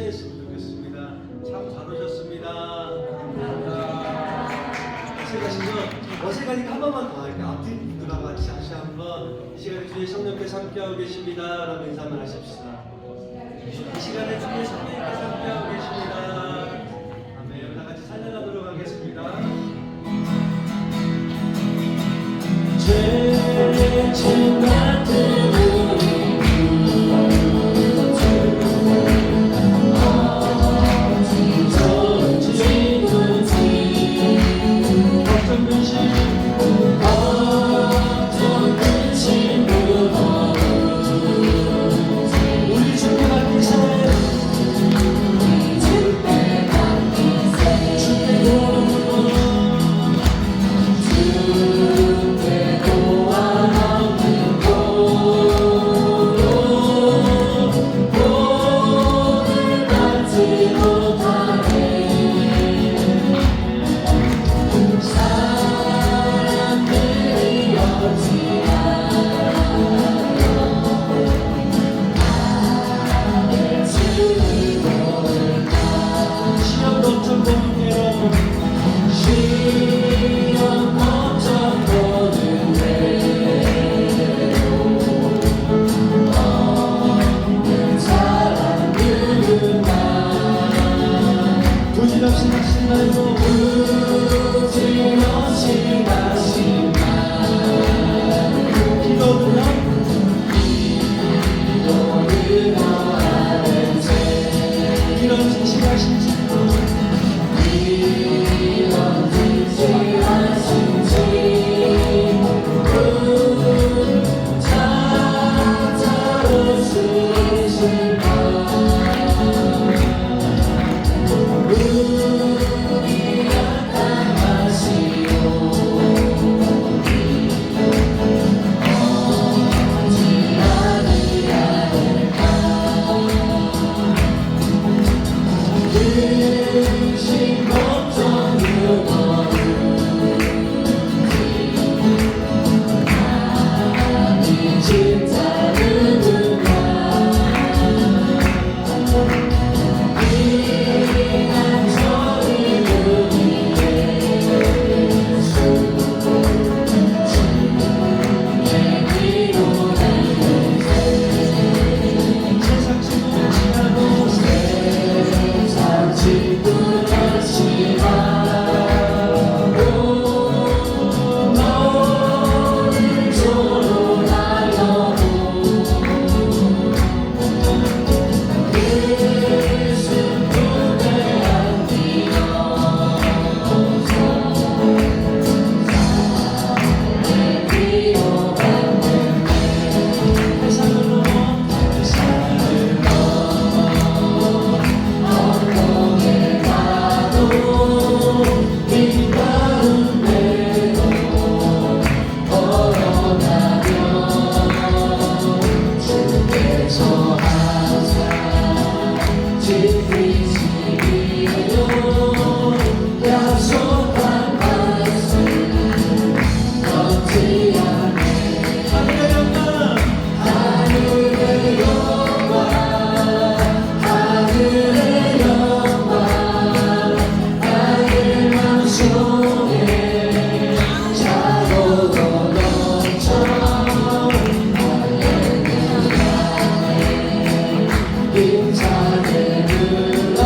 찬양했으면 좋겠습니다. 참 잘 오셨습니다. 감사합니다. 어색하시죠? 어색하니까 한 번만 더 할게요. 앞뒤 분들하고 같이 다시 한번 이 시간에 주의 성령께서 함께하고 계십니다 라고 인사만 하십시다. 이 시간에 주의 성령께서 함께하고 계십니다. 아멘. 다 같이 찬양하도록 하겠습니다. 죄진 같은 우리 인자들을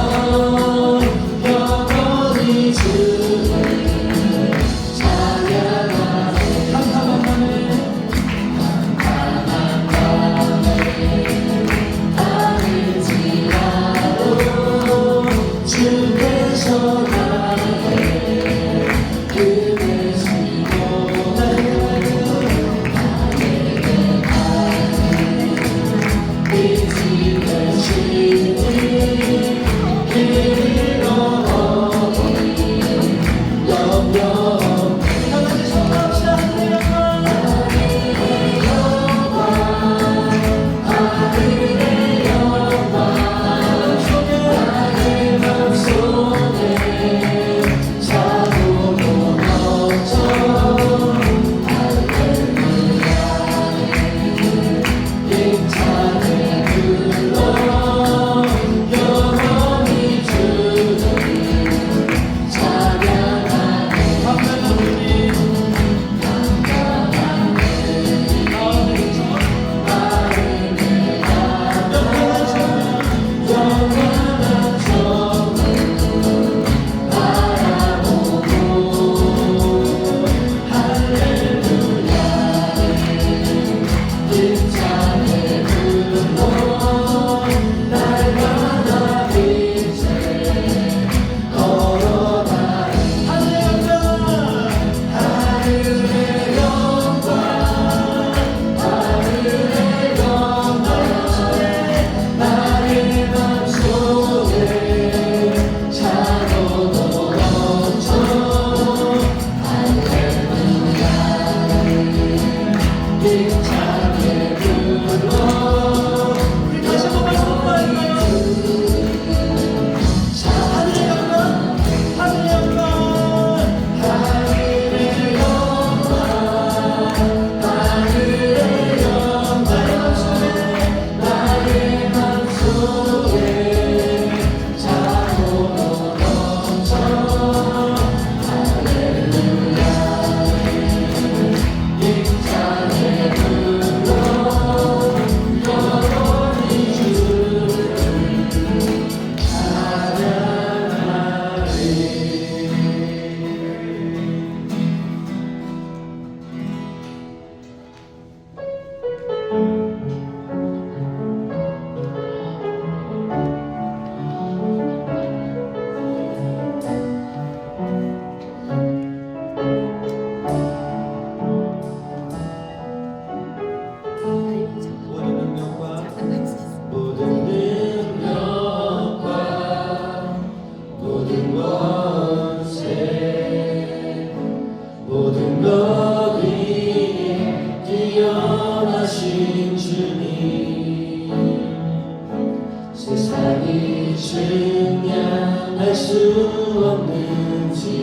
증량할 수 없는 지혜로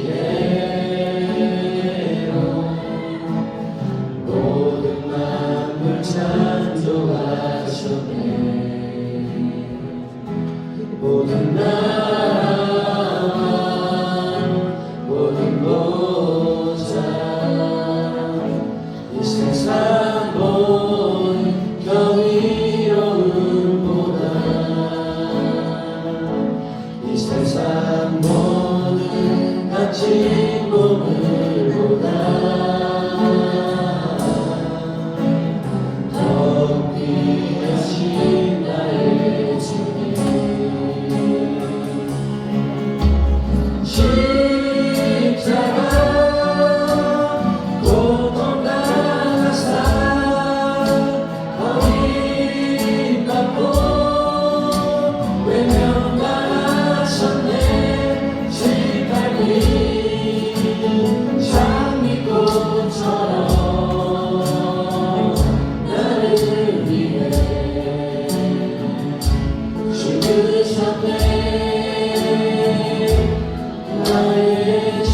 모든 만물 창조하셨네. 모든 나라와 모든 보좌 이 세상 모든 경이로움보다 이 세상 모든 갇힌 보물보다 더 귀하신 나의 주님. 십자가 고통 당하사 버림받고 외면당하셨네. 지팔이 장미꽃처럼 나를 위해 죽으셨네. 나의 주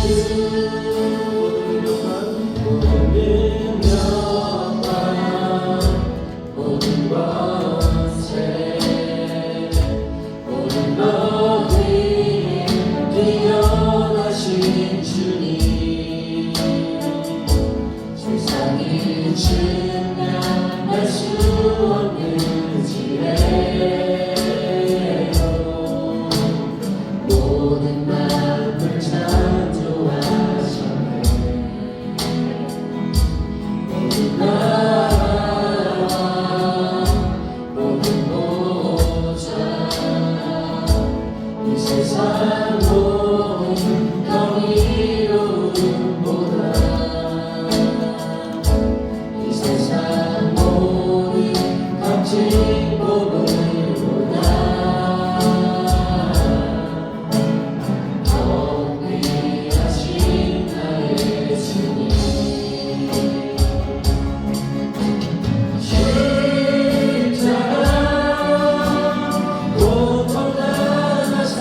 모든 능력과 모든 권세 모든 너희 뛰어나신 주님. 세상이 증량할 수 없는 지혜로 모든 만물 창조하셨네. 모든 나라와 모든 보좌 이 세상 모든 경이로움보다 이 세상 모든 값진 보물보다 더 귀하신 나의 주님. 십자가 고통 당하사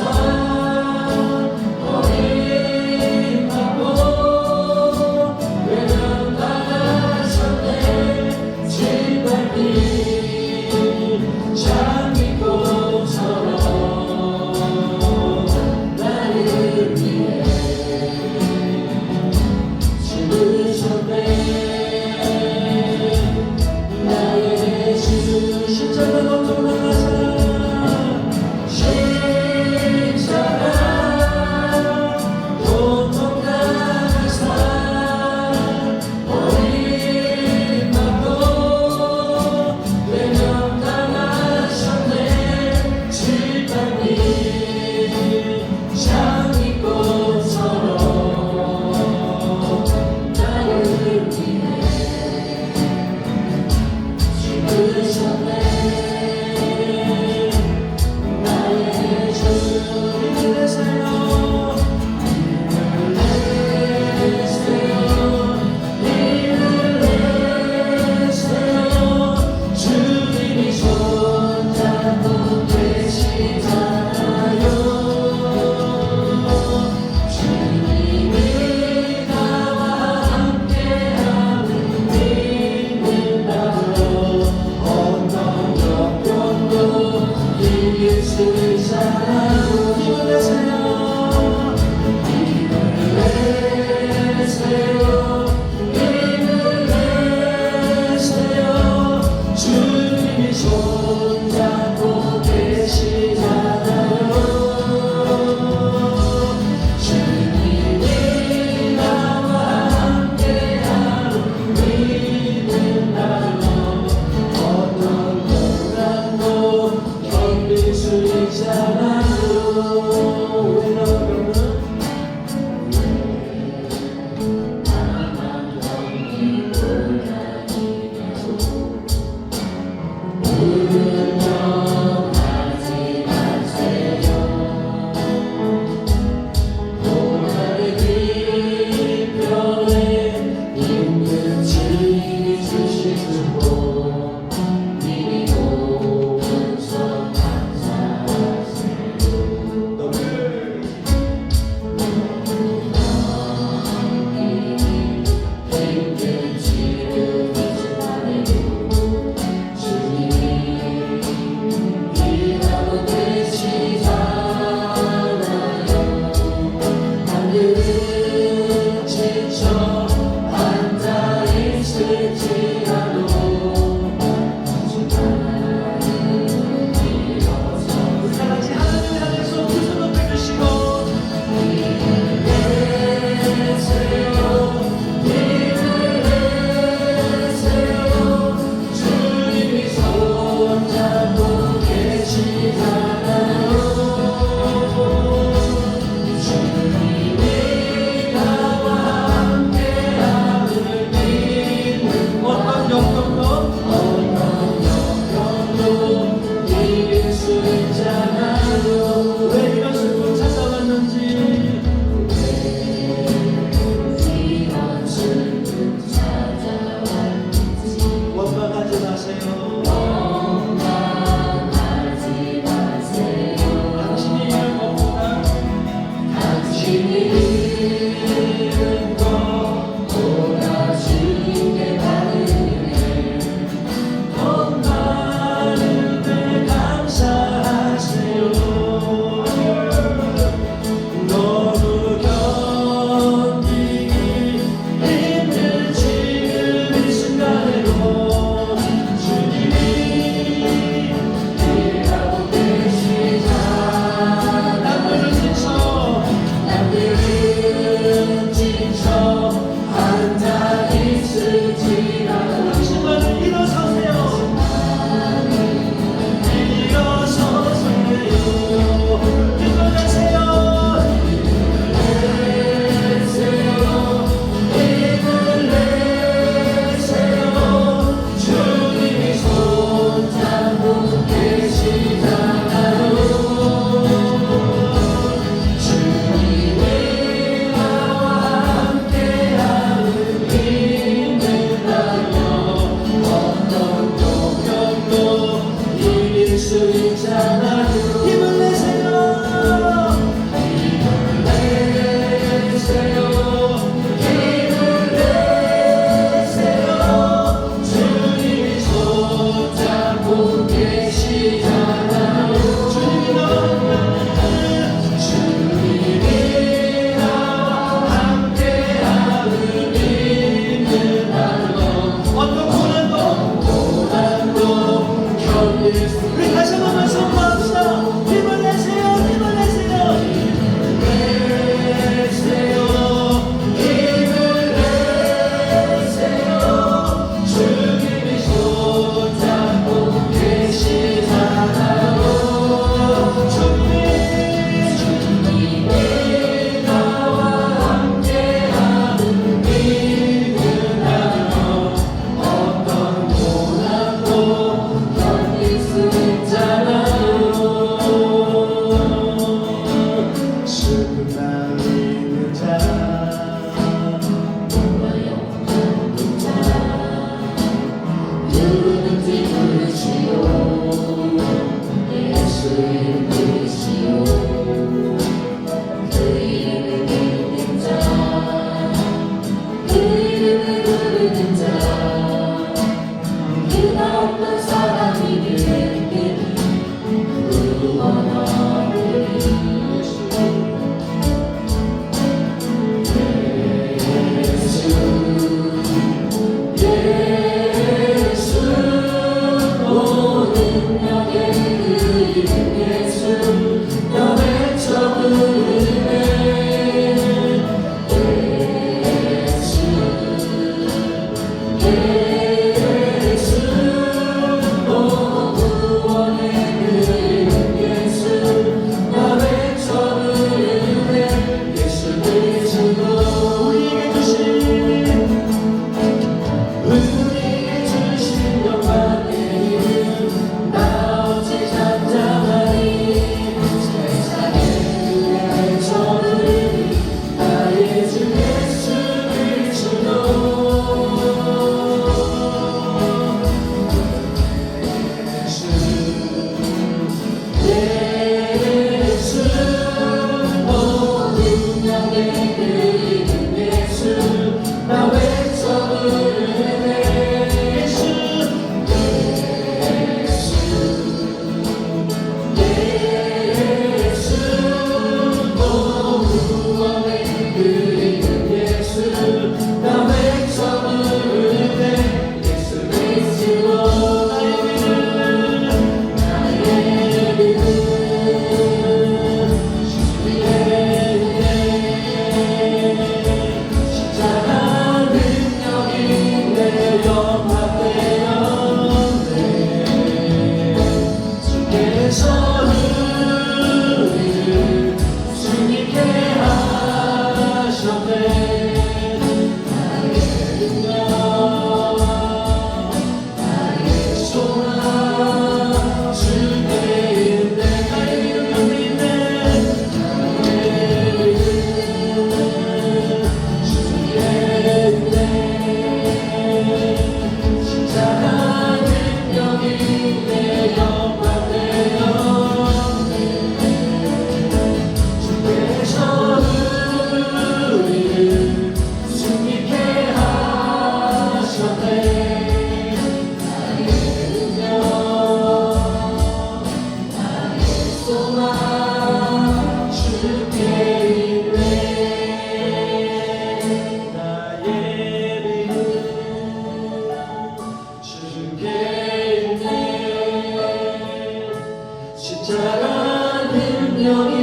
능력이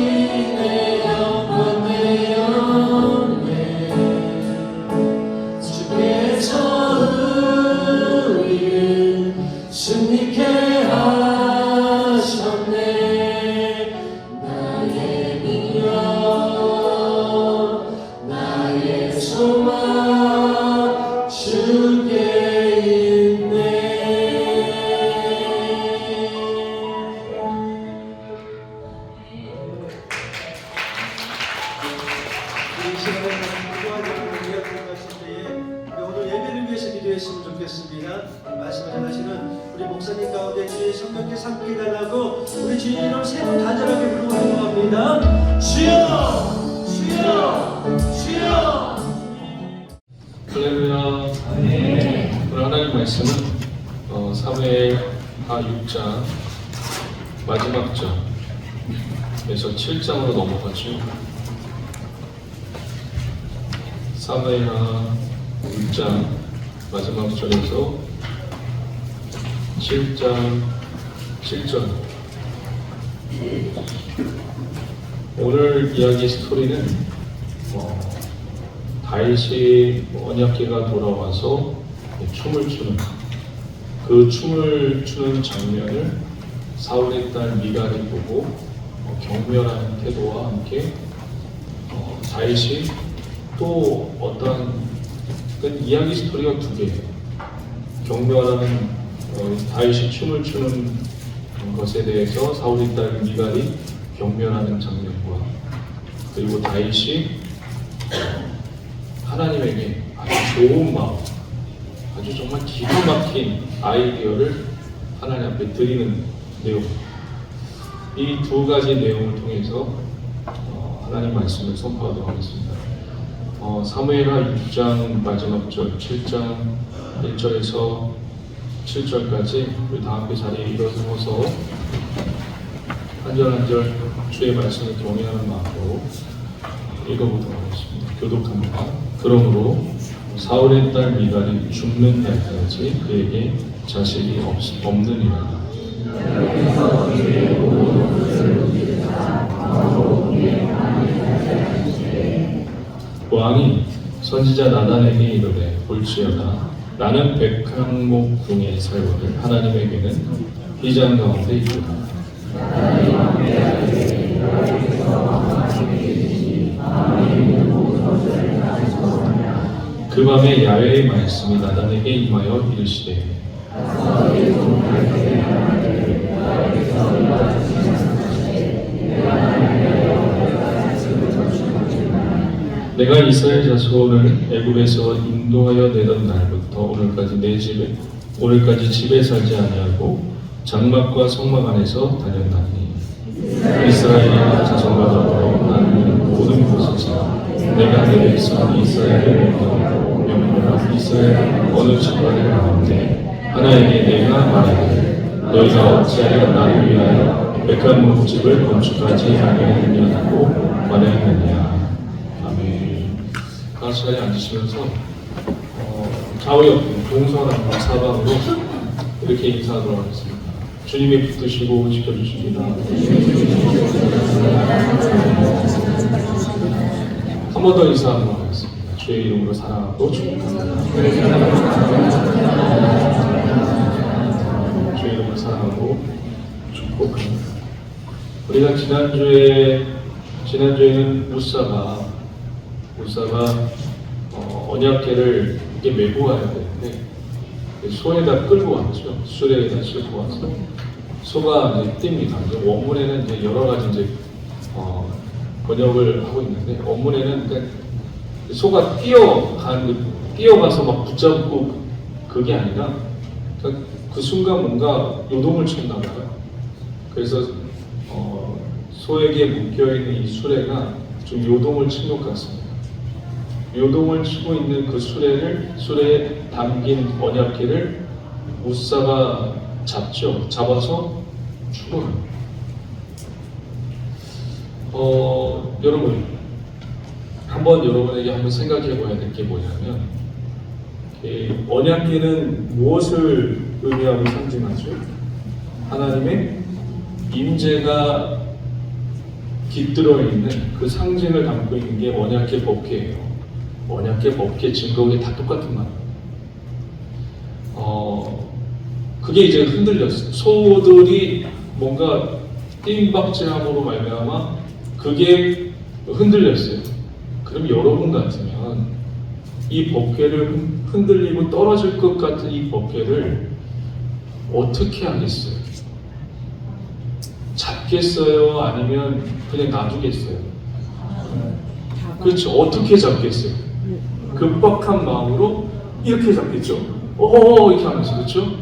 내 영광 되었네. 주께서 우리를 승리케 하셨네. 나의 능력 나의 소망 주께 있네. 이 시간에 기도하지 않는 이야기를 때에 오늘 예배를 위해서 기도했으면 좋겠습니다. 말씀을 전하시는 우리 목사님 가운데 주의 성령께 삼게 해달라고 우리 주님 이름 세 번 간절하게 부르고 합니다. 주여! 주여! 주여! 할렐루야. 오늘 하나님 말씀은 사무엘하 6장 마지막 절에서 7장으로 넘어가죠. 사무엘하 6장 마지막 절에서 7장 7절. 오늘 이야기 스토리는 다윗이 언약궤가 돌아와서 춤을 추는 그 춤을 추는 장면을 사울의 딸 미갈이 보고 경멸하는 태도와 함께 다윗이 또 어떠한 이야기 스토리가 두 개예요. 경멸하는 다윗이 춤을 추는 것에 대해서 사울의 딸 미갈이 경멸하는 장면과 그리고 다윗이 하나님에게 아주 좋은 마음, 아주 정말 기가 막힌 아이디어를 하나님 앞에 드리는 내용, 이 두 가지 내용을 통해서 하나님 말씀을 선포하도록 하겠습니다. 사무엘하 6장 마지막 절 7장 1절에서 7절까지 우리 다 함께 자리에 일어서서 한 절 한 절 주의 말씀을 경외하는 마음으로 읽어보도록 하겠습니다. 교독합니다. 그러므로 사울의 딸 미갈이 죽는 날까지 그에게 자식이 없느니라. 왕이 선지자 나단에게 이르되 볼지어다 나는 백항목 궁에 살거늘 하나님에게는 휘장 가운데 있도다. 그 밤에 야훼의 말씀이 나단에게 임하여 이르시되 내가 이스라엘 자손을 애굽에서 인도하여 내던 날부터 오늘까지 집에 살지 아니하고 장막과 성막 안에서 다녔나니 이스라엘 자손과 더불어 나는 모든 곳에서 내가 내 백성 이스라엘을 명령하고 이스라엘 어느 집안에 가운데 하나에게 내가 말하기를 너희가 어찌하여 나를 위하여 백한 집을 건축하지 아니하느냐고 말하였느냐. 같이 자리에 앉으시면서 좌우옆 동서남북 사방으로 이렇게 인사하도록 하겠습니다. 주님이 붙드시고 지켜주십니다. 한 번 더 인사하도록 하겠습니다. 주의 이름으로 사랑하고 축복합니다. 주의 이름으로 사랑하고 축복합니다. 우리가 지난주에는 우사가 언약궤를 이렇게 메고 가야 되는데 소에다 끌고 왔죠. 수레에다 싣고 와서 소가 이제 띱니다. 원문에는 이제 여러 가지 이제 번역을 하고 있는데 원문에는 소가 뛰어가서 막 붙잡고 그게 아니라 그 순간 뭔가 요동을 쳤나 봐요. 그래서 소에게 묶여 있는 이 수레가 좀 요동을 친 것 같습니다. 요동을 치고 있는 그 수레에 담긴 언약궤를 우사가 잡아서 죽어요. 여러분, 여러분에게 한번 생각해 봐야 될 게 뭐냐면, 언약궤는 무엇을 의미하고 상징하죠? 하나님의 임재가 깃들어 있는 그 상징을 담고 있는 게 언약의 법궤예요. 언약의 법궤 증거에 다 똑같은 말. 그게 이제 흔들렸어요. 소들이 뭔가 띵박질함으로 말미암아 그게 흔들렸어요. 그럼 여러분 같으면 이 법궤를 흔들리고 떨어질 것 같은 이 법궤를 어떻게 하겠어요? 잡겠어요? 아니면 그냥 놔두겠어요? 그렇죠. 어떻게 잡겠어요? 급박한 마음으로 이렇게 잡겠죠. 이렇게 하면서, 그렇죠?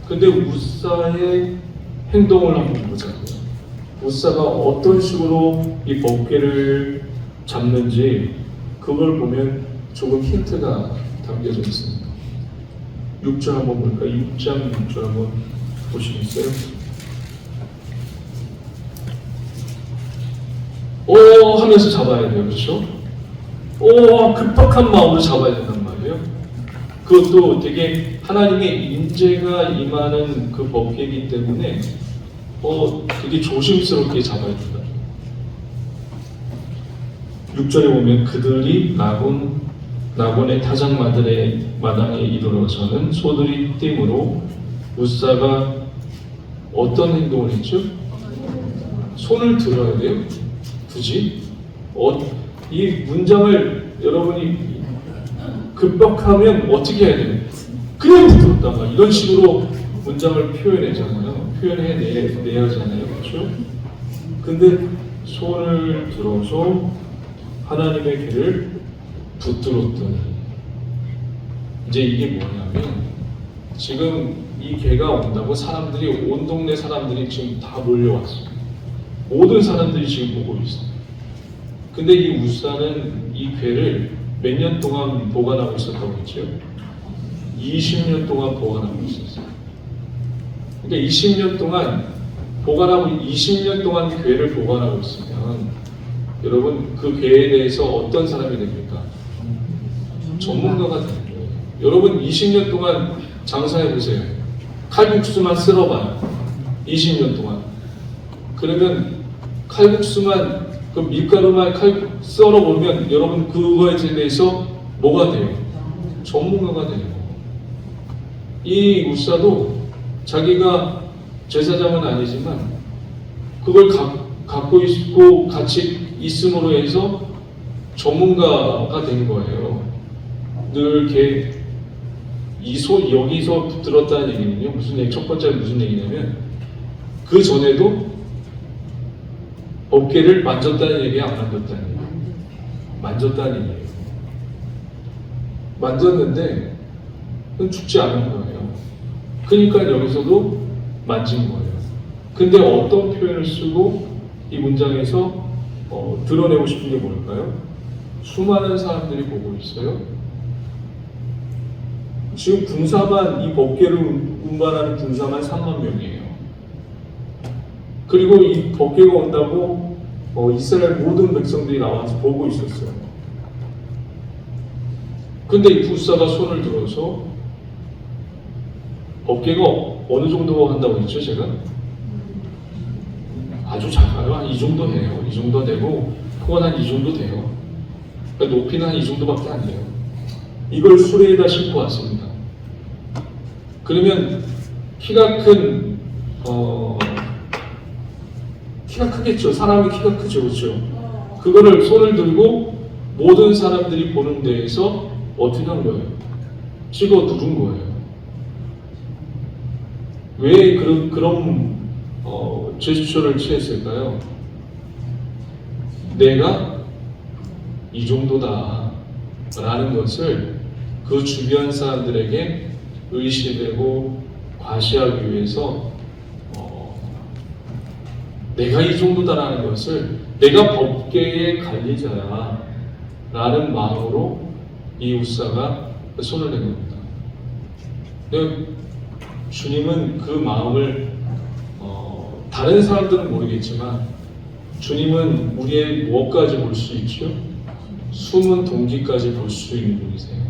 근데 우사의 행동을 한번 보자고요. 우사가 어떤 식으로 이 법궤를 잡는지 그걸 보면 조금 힌트가 담겨져 있습니다. 6절 한번 볼까요? 6장 6절 한번 보시겠어요? 하면서 잡아야 돼요. 그렇죠? 급박한 마음으로 잡아야 된단 말이에요. 그것도 되게 하나님의 인재가 임하는 그 법궤이기 때문에 되게 조심스럽게 잡아야 된다. 6절에 보면 그들이 나곤의 타작마당에 이르러서는 소들이 띵으로 우사가 어떤 행동을 했죠? 손을 들어야 돼요? 굳이? 이 문장을 여러분이 급박하면 어떻게 해야 돼요? 그냥 붙들었단 말이에요. 이런 식으로 문장을 표현해내야 하잖아요. 그렇죠? 근데 손을 들어서 하나님의 길을 붙들었더니 이제 이게 뭐냐면 지금 이 개가 온다고 사람들이 온 동네 사람들이 지금 다 몰려왔어요. 모든 사람들이 지금 보고 있어요. 근데 이 우사는 이 괴를 몇 년 동안 보관하고 있었다고 했죠? 20년 동안 보관하고 있었어요. 그러니까 20년 동안 보관하고 20년 동안 괴를 보관하고 있으면 여러분 그 괴에 대해서 어떤 사람이 됩니까? 전문가가 되는 거예요. 여러분 20년 동안 장사해 보세요. 칼국수만 쓸어봐요. 20년 동안. 그러면 칼국수만 그 밀가루만 썰어보면 여러분 그거에 대해서 뭐가 돼요? 전문가가 돼요. 이 우사도 자기가 제사장은 아니지만 그걸 갖고 있고 같이 있음으로 해서 전문가가 된 거예요. 늘 이렇게 여기서 들었다는 얘기는요. 첫 번째 무슨 얘기냐면 그 전에도 어깨를 만졌다는 얘기 안 만졌다는 얘기. 만졌다는 얘기예요. 만졌는데 죽지 않은 거예요. 그러니까 여기서도 만진 거예요. 근데 어떤 표현을 쓰고 이 문장에서 드러내고 싶은 게 뭘까요? 수많은 사람들이 보고 있어요. 지금 군사만 이 법궤를 운반하는 군사만 3만 명이에요. 그리고 이 법궤가 온다고 이스라엘 모든 백성들이 나와서 보고 있었어요. 근데 이 부사가 손을 들어서 법궤가 어느 정도 한다고 했죠, 제가? 아주 작아요. 한 이 정도 돼요. 이 정도 되고 폭은 한 이 정도 돼요. 그러니까 높이는 한 이 정도밖에 안 돼요. 이걸 수레에다 싣고 왔습니다. 그러면 키가 크겠죠. 사람이 키가 크죠. 그렇죠? 그거를 손을 들고 모든 사람들이 보는 데에서 어떻게 한 거예요? 찍어 누른 거예요. 왜 그런 제스처를 취했을까요? 내가 이 정도다 라는 것을 그 주변 사람들에게 의시되고 과시하기 위해서 내가 이 정도다라는 것을 내가 법궤의 관리자야 라는 마음으로 이 우사가 손을 낸 겁니다. 근데 주님은 그 마음을 다른 사람들은 모르겠지만 주님은 우리의 무엇까지 볼 수 있죠? 숨은 동기까지 볼 수 있는 분이세요.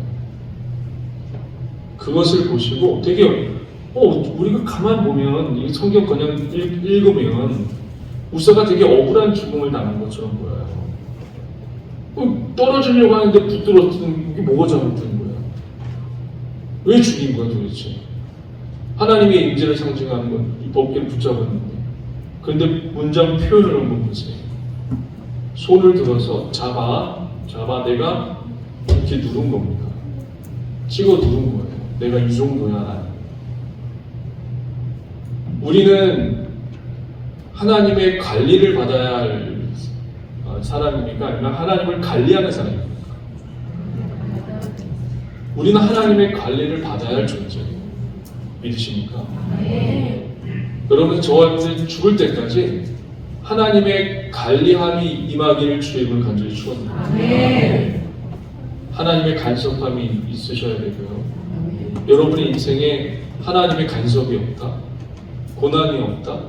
그것을 보시고 되게 우리가 가만 보면 이 성경 그냥 읽으면 우사가 되게 억울한 죽음을 당한 것처럼 보여요. 떨어지려고 하는데 붙들었던 게 뭐가 잘못된 거야? 왜 죽인 거야 도대체? 하나님의 임재를 상징하는 건 이 법궤를 붙잡았는데, 그런데 문장 표현을 한번 보세요. 손을 들어서 잡아 내가 이렇게 누른 겁니다. 찍어 누른 거예요. 내가 이 정도야 하나님. 우리는 하나님의 관리를 받아야 할 사람입니까? 아니면 하나님을 관리하는 사람입니까? 우리는 하나님의 관리를 받아야 할 존재예요. 믿으십니까? 여러분, 저와 여러분이 죽을 때까지 하나님의 관리함이 임하기를 주의 이름을 간절히 축원합니다. 하나님의 간섭함이 있으셔야 되고요. 여러분의 인생에 하나님의 간섭이 없다, 고난이 없다,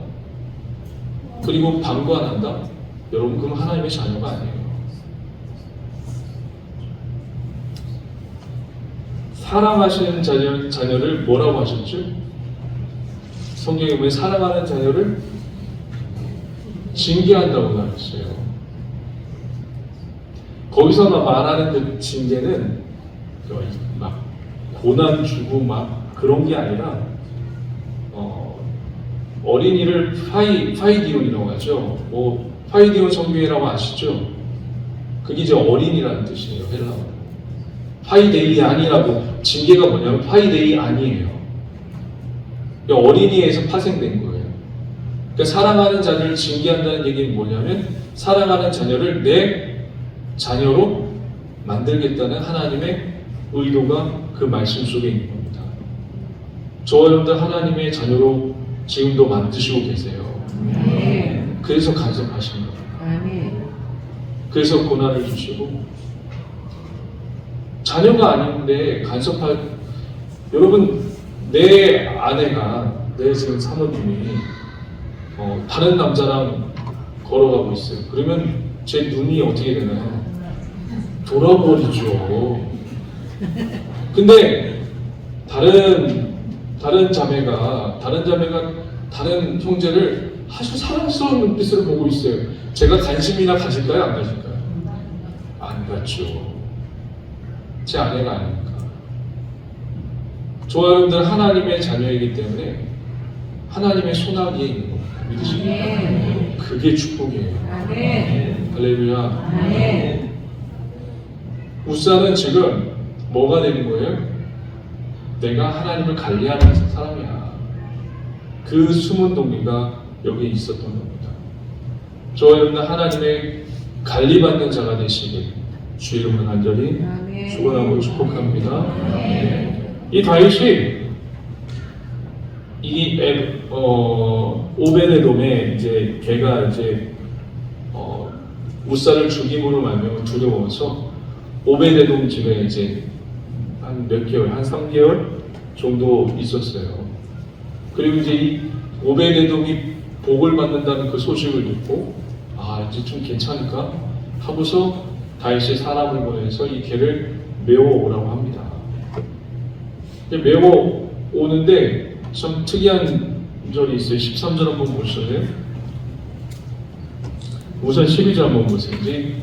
그리고 방관한다, 여러분 그럼 하나님의 자녀가 아니에요. 사랑하시는 자녀를 뭐라고 하셨죠? 성경에 보면 사랑하는 자녀를 징계한다고 말했어요. 거기서 말하는 그 징계는 막 고난 주고 막 그런 게 아니라 어린이를 파이디온이라고 하죠. 파이디온 성경이라고 아시죠? 그게 이제 어린이라는 뜻이에요. 헬라어로. 파이데이 아니라고, 징계가 뭐냐면 파이데이 아니에요. 어린이에서 파생된 거예요. 그러니까 사랑하는 자녀를 징계한다는 얘기는 뭐냐면 사랑하는 자녀를 내 자녀로 만들겠다는 하나님의 의도가 그 말씀 속에 있는 겁니다. 저와 여러분들 하나님의 자녀로 지금도 만드시고 계세요. 그래서 간섭하시는 거예요. 그래서 고난을 주시고, 자녀가 아닌데 여러분, 내 아내가, 내 지금 사모님이 다른 남자랑 걸어가고 있어요. 그러면 제 눈이 어떻게 되나요? 돌아버리죠. 근데 다른 자매가 다른 형제를 아주 사랑스러운 눈빛으로 보고 있어요. 제가 관심이나 가질까요? 안 가질까요? 안 갖죠. 제 아내가 아니니까. 저와 여러분들 하나님의 자녀이기 때문에 하나님의 손아귀에 있는 겁니다. 믿으십니까? 그게 축복이에요. 할렐루야. 우사는 지금 뭐가 되는 거예요? 내가 하나님을 관리하는 사람이야. 그 숨은 동기가 여기에 있었던 겁니다. 저와 여러분들 하나님의 관리받는 자가 되시길 주의 이름으로 간절히 축원하고 축복합니다. 이 다윗이 오베데돔에 이제 걔가 이제 우사를 죽임으로 말미암아 두려워서 오베데돔 집에 이제 한 몇 개월, 한 3개월 정도 있었어요. 그리고 이제 이 오베데돔이 복을 받는다는 그 소식을 듣고 이제 좀 괜찮을까 하고서 다윗이 사람을 보내서 이 개를 메워오라고 합니다. 메워 오는데 좀 특이한 절이 있어요. 13절 한번 보실래요? 우선 12절 한번 보세요. 이제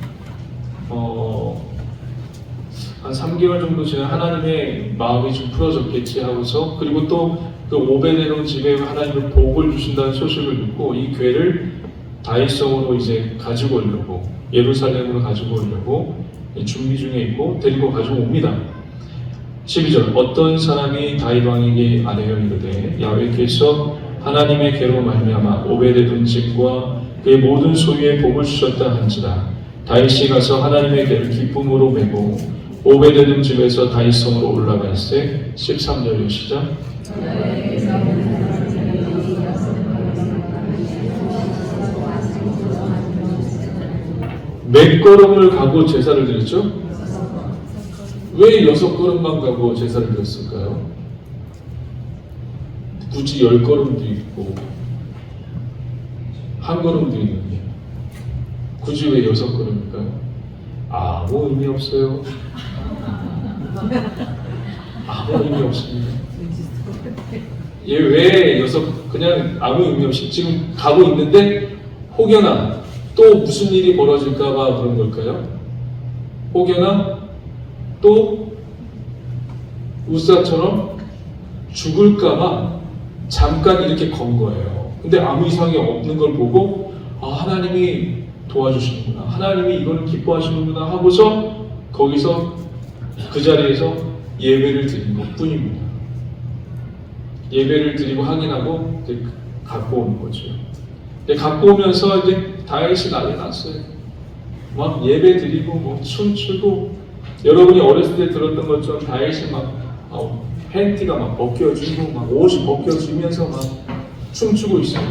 한 3개월 정도 지나 하나님의 마음이 좀 풀어졌겠지 하고서, 그리고 또 그 오베데돔 집에 하나님의 복을 주신다는 소식을 듣고 이 궤를 다윗성으로 이제 가지고 오려고, 예루살렘으로 가지고 오려고 준비 중에 있고 데리고 가지고 옵니다. 12절, 어떤 사람이 다윗 왕에게 아뢰어 이르되 야훼께서 하나님의 궤로 말미암아 오베데돔 집과 그의 모든 소유에 복을 주셨다 한지라. 다윗이 가서 하나님의 궤를 기쁨으로 메고 오베데돔 집에서 다윗성으로 올라가 있으되 13절의 시작. 몇 걸음을 가고 제사를 드렸죠? 왜 6걸음만 가고 제사를 드렸을까요? 굳이 10걸음도 있고 한 걸음도 있는데 굳이 왜 6걸음일까요? 아무 의미 없어요. 아무 의미 없습니다. 얘 왜 그냥 아무 의미 없이 지금 가고 있는데 혹여나 또 무슨 일이 벌어질까봐 그런 걸까요? 혹여나 또 우사처럼 죽을까봐 잠깐 이렇게 건 거예요. 근데 아무 이상이 없는 걸 보고 하나님이 도와주시는구나, 하나님이 이걸 기뻐하시는구나 하고서 거기서 그 자리에서 예배를 드린 것 뿐입니다. 예배를 드리고 확인하고 이제 갖고 오는 거죠. 갖고 오면서 이제 다윗이 난리 났어요. 막 예배 드리고 뭐 춤추고, 여러분이 어렸을 때 들었던 것처럼 다윗이 막 팬티가 막 벗겨지고 막 옷이 벗겨지면서 막 춤추고 있어요.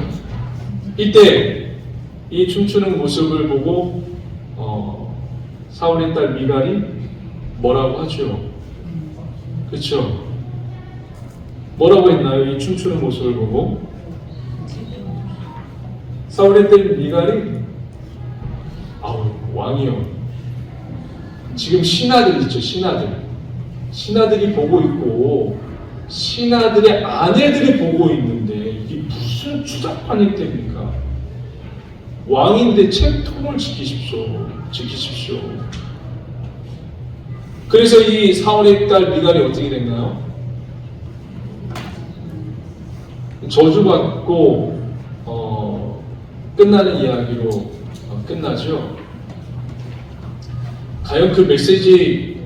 이때 이 춤추는 모습을 보고 사울의 딸 미갈이 뭐라고 하죠? 그렇죠? 뭐라고 했나요? 이 춤추는 모습을 보고 사울의 딸 미갈이 왕이요, 지금 신하들 있죠, 신하들이 보고 있고 신하들의 아내들이 보고 있는데 이게 무슨 추잡한 행태입니까? 왕인데 채통을 지키십시오. 그래서 이 사울의 딸 미갈이 어떻게 됐나요? 저주받고 끝나는 이야기로 끝나죠. 과연 그 메시지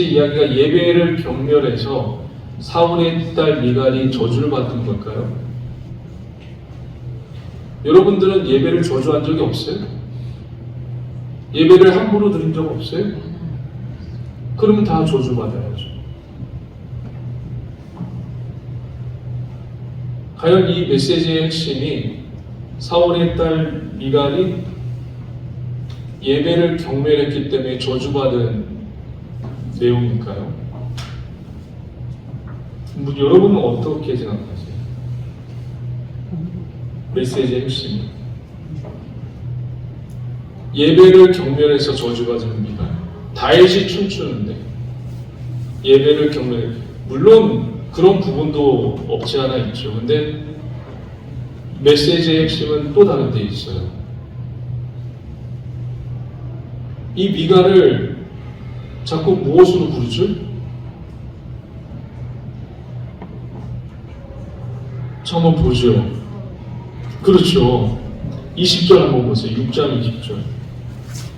이야기가 예배를 경멸해서 사울의 딸 미갈이 저주를 받은 걸까요? 여러분들은 예배를 저주한 적이 없어요? 예배를 함부로 드린 적 없어요? 그러면 다 저주받아야죠. 과연 이 메시지의 핵심이 사울의 딸 미갈이 예배를 경멸했기 때문에 저주받은 내용일까요? 여러분은 어떻게 생각하세요? 메시지의 핵심이 예배를 경멸해서 저주받은 미갈, 다윗이 춤추는데 예배를 경멸해. 물론 그런 부분도 없지 않아 있죠. 근데 메시지의 핵심은 또 다른 데 있어요. 이 미갈을 자꾸 무엇으로 부르죠? 한번 보죠. 그렇죠. 20절 한번 보세요. 6장 20절.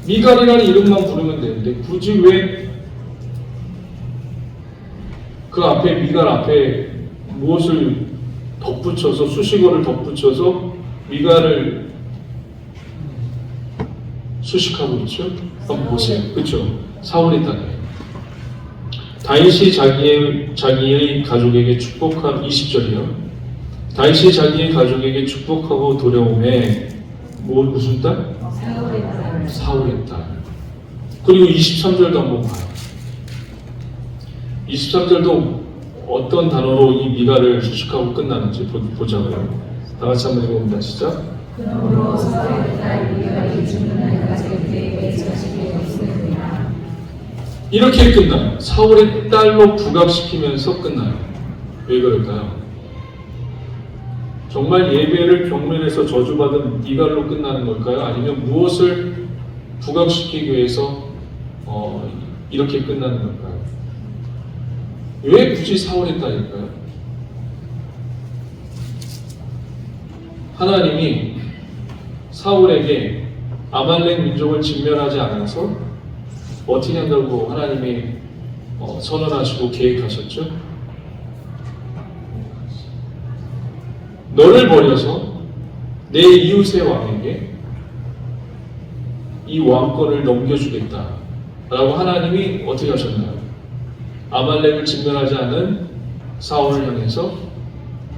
미갈이라는 이름만 부르면 되는데 굳이 왜 그 앞에 미갈 앞에 무엇을 덧붙여서, 수식어를 덧붙여서 미갈을 수식하고 있죠? 한번 보세요. 그렇죠? 사울의 딸이에요. 다윗이 자기의 가족에게 축복한 20절이요. 다윗이 자기의 가족에게 축복하고 돌아오매 무슨 딸? 사울의 딸. 그리고 23절도 한번 봐요. 23절도 어떤 단어로 이 미갈을 수식하고 끝나는지 보자고요. 다 같이 한번 읽어봅니다. 시작. 그러므로 사울의 딸 미갈이 죽는 날까지 그에게 자식이 없으리라. 이렇게 끝나요. 사울의 딸로 부각시키면서 끝나요. 왜 그럴까요? 정말 예배를 경멸해서 저주받은 미갈로 끝나는 걸까요? 아니면 무엇을 부각시키기 위해서 이렇게 끝나는 걸까요? 왜 굳이 사울의 딸일까요? 하나님이 사울에게 아말렉 민족을 진멸하지 않아서 어떻게 한다고 하나님이 선언하시고 계획하셨죠? 너를 버려서 내 이웃의 왕에게 이 왕권을 넘겨주겠다 라고 하나님이 어떻게 하셨나요? 아말렉을 진멸하지 않은 사울을 향해서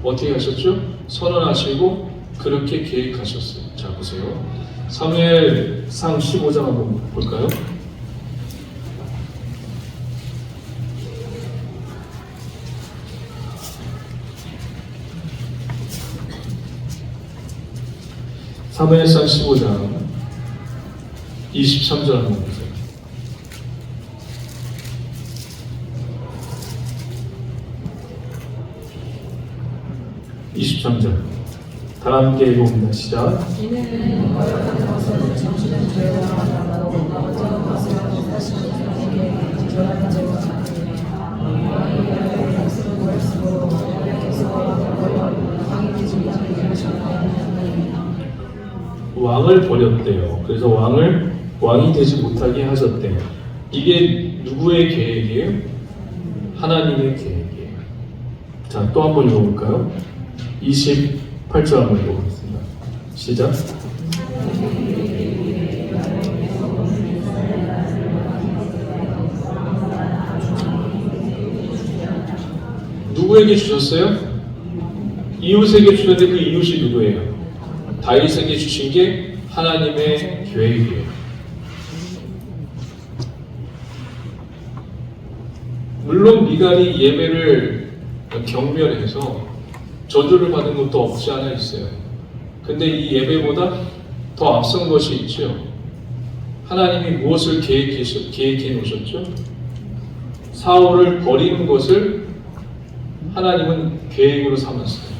어떻게 하셨죠? 선언하시고 그렇게 계획하셨어요. 자, 보세요. 사무엘상 15장 한번 볼까요? 사무엘상 15장 23절 한번 보세요. 23절 다 함께 읽어봅니다. 시작. 이는 거룩한 것을 잠시는 죄와 나라로 아버지의 것을 하시는 사람에게 지켜라는 죄와 같으니 왕이 이를 갈수록 갈수록 계속 왕이 되지 못하게 하시나니 왕을 버렸대요. 그래서 왕이 되지 못하게 하셨대요. 이게 누구의 계획이에요? 하나님의 계획이에요. 자, 또 한 번 읽어볼까요? 28절 한번 읽어보겠습니다. 시작. 누구에게 주셨어요? 이웃에게 주셨는데 그 이웃이 누구예요? 다윗에게 주신 게 하나님의 계획이에요. 물론 미갈이 예배를 경멸해서 저주를 받은 것도 없지 않아 있어요. 근데 이 예배보다 더 앞선 것이 있죠. 하나님이 무엇을 계획해 놓으셨죠? 사울을 버리는 것을 하나님은 계획으로 삼았어요.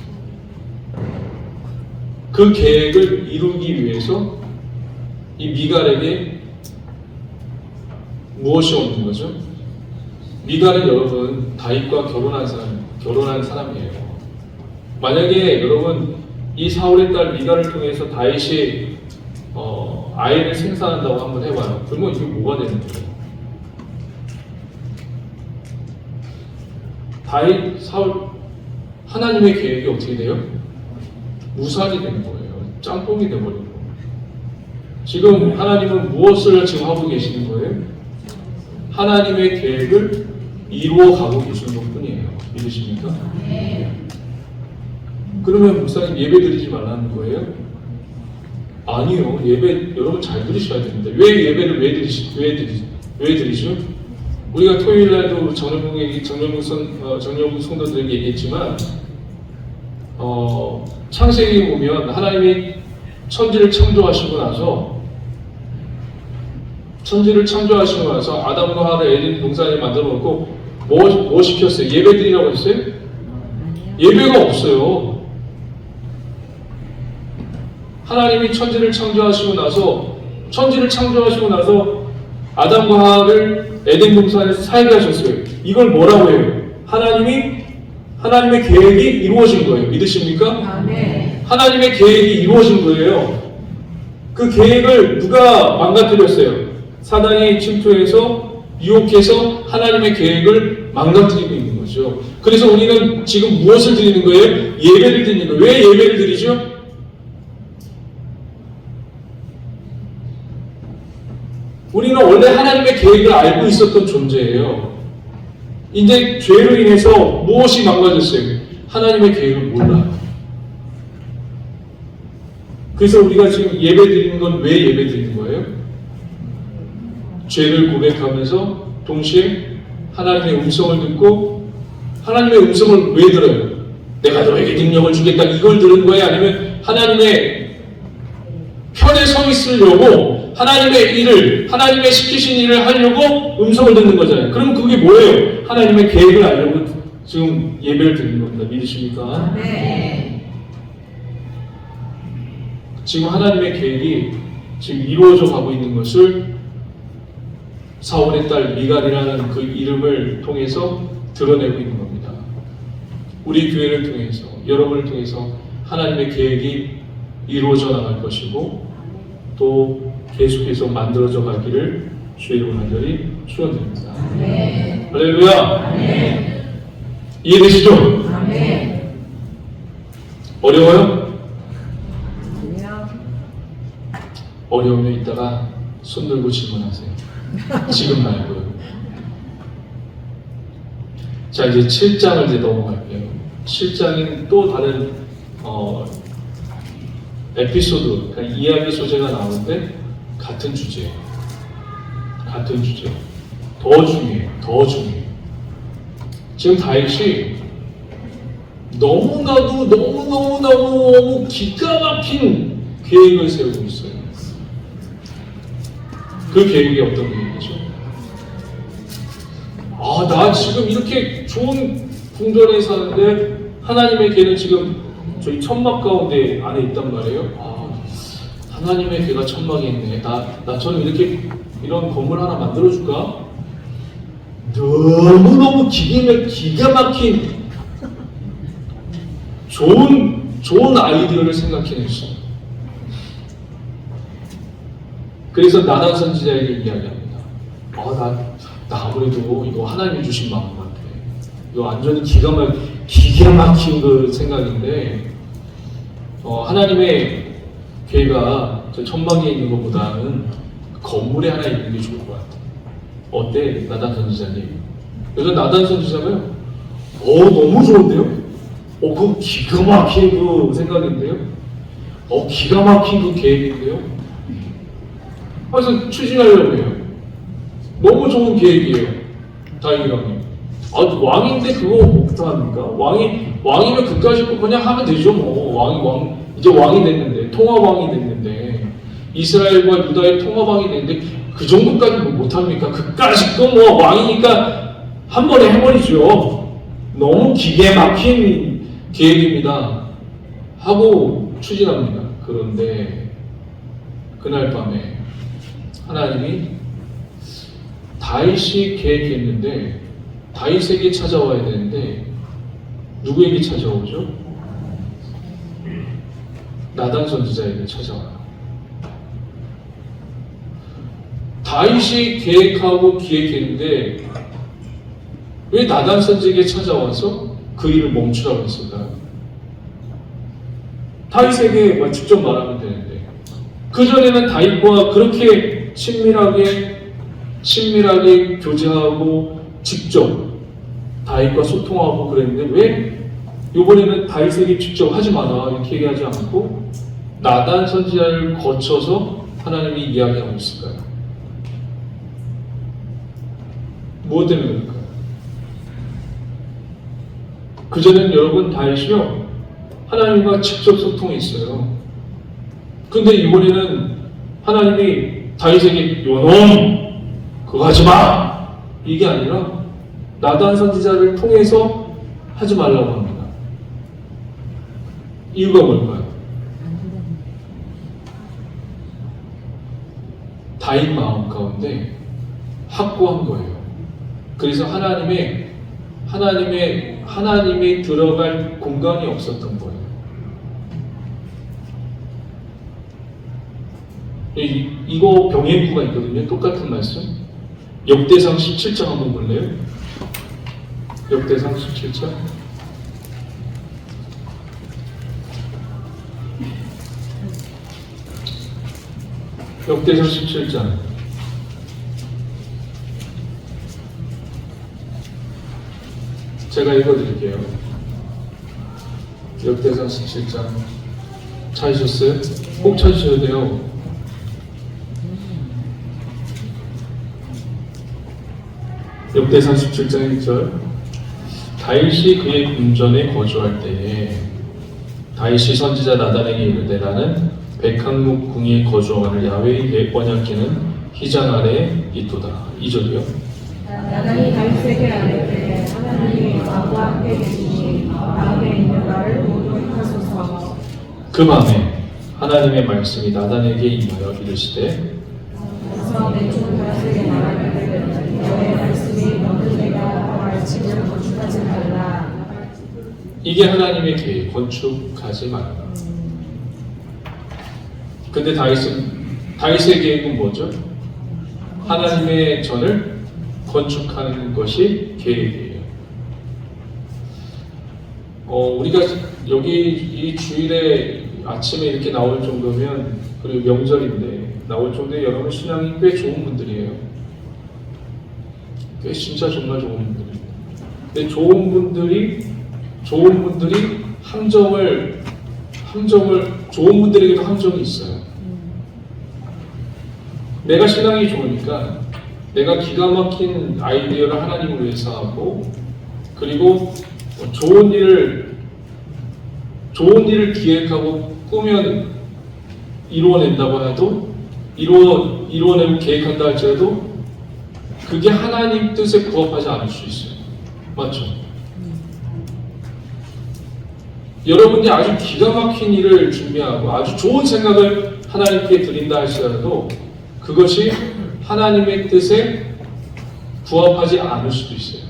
그 계획을 이루기 위해서 이 미갈에게 무엇이 없는 거죠? 미갈은 여러분 다윗과 결혼한 사람이에요. 만약에 여러분 이 사울의 딸 미갈을 통해서 다윗이 아이를 생산한다고 한번 해봐요. 그러면 이게 뭐가 되는 거예요? 다윗, 사울, 하나님의 계획이 어떻게 돼요? 무산이 되는 거예요. 짬뽕이 되어버리는 거예요. 지금 하나님은 무엇을 지금 하고 계시는 거예요? 하나님의 계획을 이루어가고 계시는 것 뿐이에요. 믿으십니까? 그러면 목사님 예배 드리지 말라는 거예요? 아니요. 예배 여러분 잘 드리셔야 됩니다. 왜 예배를 왜 드리죠? 우리가 토요일 날도 정영국 성도들에게 얘기했지만 창세기 보면 하나님이 천지를 창조하시고 나서 아담과 하와를 에덴 동산에 만들어 놓고 뭐 시켰어요? 예배 드리라고 했어요? 예배가 없어요. 하나님이 천지를 창조하시고 나서 아담과 하와를 에덴 동산에서 살게 하셨어요. 이걸 뭐라고 해요? 하나님의 계획이 이루어진 거예요. 믿으십니까? 아멘. 하나님의 계획이 이루어진 거예요. 그 계획을 누가 망가뜨렸어요? 사단이 침투해서 유혹해서 하나님의 계획을 망가뜨리고 있는 거죠. 그래서 우리는 지금 무엇을 드리는 거예요? 예배를 드리는 거예요. 왜 예배를 드리죠? 우리는 원래 하나님의 계획을 알고 있었던 존재예요. 이제 죄로 인해서 무엇이 망가졌어요? 하나님의 계획을 몰라요. 그래서 우리가 지금 예배 드리는 건 왜 예배 드리는 거예요? 죄를 고백하면서 동시에 하나님의 음성을 듣고, 하나님의 음성을 왜 들어요? 내가 너에게 능력을 주겠다 이걸 들은 거예요? 아니면 하나님의 편에 서 있으려고 하나님의 시키신 일을 하려고 음성을 듣는 거잖아요. 그럼 그게 뭐예요? 하나님의 계획을 알려고 지금 예배를 드리는 겁니다. 믿으십니까? 네. 지금 하나님의 계획이 지금 이루어져 가고 있는 것을 사울의 딸 미갈이라는 그 이름을 통해서 드러내고 있는 겁니다. 우리 교회를 통해서, 여러분을 통해서 하나님의 계획이 이루어져 나갈 것이고 또 계속해서 만들어져 가기를 주의 이름으로 간절히 축원드립니다. 아멘. 할렐루야. 아멘. 이해되시죠? 아멘. 어려워요? 어려우면 이따가 손 들고 질문하세요. 지금 말고요. 자, 이제 7장을 이제 넘어갈게요. 7장인 또 다른 에피소드, 그러니까 이야기 소재가 나오는데 같은 주제예요. 더 중요해요. 지금 다윗이 너무 기가 막힌 계획을 세우고 있어요. 그 계획이 어떤 계획이죠? 나 지금 이렇게 좋은 궁전에 사는데 하나님의 계획은 지금 저희 천막 가운데 안에 있단 말이에요. 아, 하나님의 교회가 천막에 있네. 나처럼 이렇게 이런 건물 하나 만들어줄까? 너무너무 기가 막힌 좋은 아이디어를 생각해냈어요. 그래서 나단 선지자에게 이야기합니다. 나 아무래도 이거 하나님이 주신 마음 같아. 이거 완전히 기가 막힌 그 생각인데, 하나님의 교회가 저 천막에 있는 것보다는 건물에 하나 있는 게 좋을 것 같아. 어때, 나단 선지자님? 그래서 나단 선지자가요, 너무 좋은데요? 그 기가 막힌 그 생각인데요? 기가 막힌 그 계획인데요? 그래서 추진하려고 해요. 너무 좋은 계획이에요. 다윗왕이. 왕인데 그거 못합니까? 왕이면 그까짓 거 그냥 하면 되죠, 뭐. 이제 왕이 됐는데, 통합왕이 됐는데, 이스라엘과 유다의 통합왕이 됐는데, 그 정도까지 뭐 못합니까? 그까짓 거 뭐 왕이니까 한 번에 해버리죠. 너무 기계 막힌 계획입니다. 하고 추진합니다. 그런데 그날 밤에 하나님이 다윗이 계획했는데 다윗에게 찾아와야 되는데 누구에게 찾아오죠? 나단 선지자에게 찾아와요. 다윗이 계획하고 기획했는데 왜 나단 선지자에게 찾아와서 그 일을 멈추라고 했을까요? 다윗에게 직접 말하면 되는데 그전에는 다윗과 그렇게 친밀하게 교제하고 직접 다윗과 소통하고 그랬는데 왜 이번에는 다윗에게 직접 하지 마라 이렇게 얘기하지 않고 나단 선지자를 거쳐서 하나님이 이야기하고 있을까요? 무엇 때문에 그럴까요? 그전에는 여러분 다윗이요 하나님과 직접 소통했어요. 근데 이번에는 하나님이 다윗에게 요놈 그거 하지 마 이게 아니라 나단 선지자를 통해서 하지 말라고 합니다. 이유가 뭘까요? 다윗 마음 가운데 확고한 거예요. 그래서 하나님의 들어갈 공간이 없었던 거예요. 이거 병행구가 있거든요. 똑같은 말씀. 역대상 17장 한번 볼래요? 역대상 17장. 역대상 17장. 제가 읽어드릴게요. 역대상 17장. 찾으셨어요? 꼭 찾으셔야 돼요. 역대상 17장 1절. 다윗이 그의 궁전에 거주할 때에 다윗이 선지자 나단에게 이르되 나는 백항목 궁에 거주하는 야훼의 언약궤는 휘장 아래에 있도다. 2절이요. 나단이 다윗에게 아뢰되 하나님이 나와 함께 계시니 마음에 있는 나를 모두 하소서. 그 밤에 하나님의 말씀이 나단에게 임하여 이르시되 그래서 내 종 다윗에게 말하기를 너의 말씀이 너는 내가 말할 집을 건축하지 말라. 이게 하나님의 계획, 건축하지 말라. 근데 다윗의 계획은 뭐죠? 하나님의 전을 건축하는 것이 계획이에요. 우리가 여기 이 주일에 아침에 이렇게 나올 정도면, 그리고 명절인데 나올 정도에 여러분 신앙이 꽤 좋은 분들이에요. 꽤 진짜 정말 좋은 분들이에요. 근데 좋은 분들이 좋은 분들에게도 함정이 있어요. 내가 신앙이 좋으니까 내가 기가 막힌 아이디어를 하나님을 위해서 하고, 그리고 좋은 일을 기획하고 꾸면 이루어낸다고 해도, 이루어내고 계획한다 할지라도 그게 하나님 뜻에 부합하지 않을 수 있어요. 맞죠? 여러분이 아주 기가 막힌 일을 준비하고 아주 좋은 생각을 하나님께 드린다 할지라도 그것이 하나님의 뜻에 부합하지 않을 수도 있어요.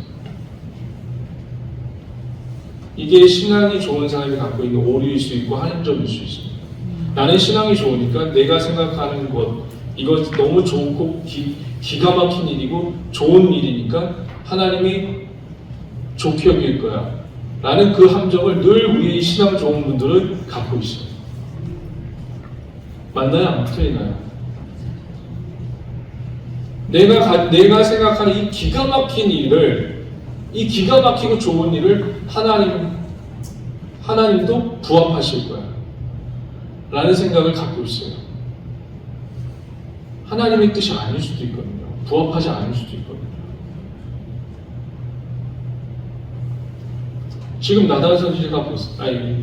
이게 신앙이 좋은 사람이 갖고 있는 오류일 수 있고 한점일 수 있습니다. 나는 신앙이 좋으니까 내가 생각하는 것 이거 너무 좋고 기가 막힌 일이고 좋은 일이니까 하나님이 좋게 여길 거야 라는 그 함정을 늘 우리 신앙 좋은 분들은 갖고 있어요. 맞나요? 틀리나요? 내가 생각하는 이 기가 막힌 일을, 이 기가 막히고 좋은 일을 하나님도 부합하실 거야 라는 생각을 갖고 있어요. 하나님의 뜻이 아닐 수도 있거든요. 부합하지 않을 수도 있거든요. 지금 나단 선지자가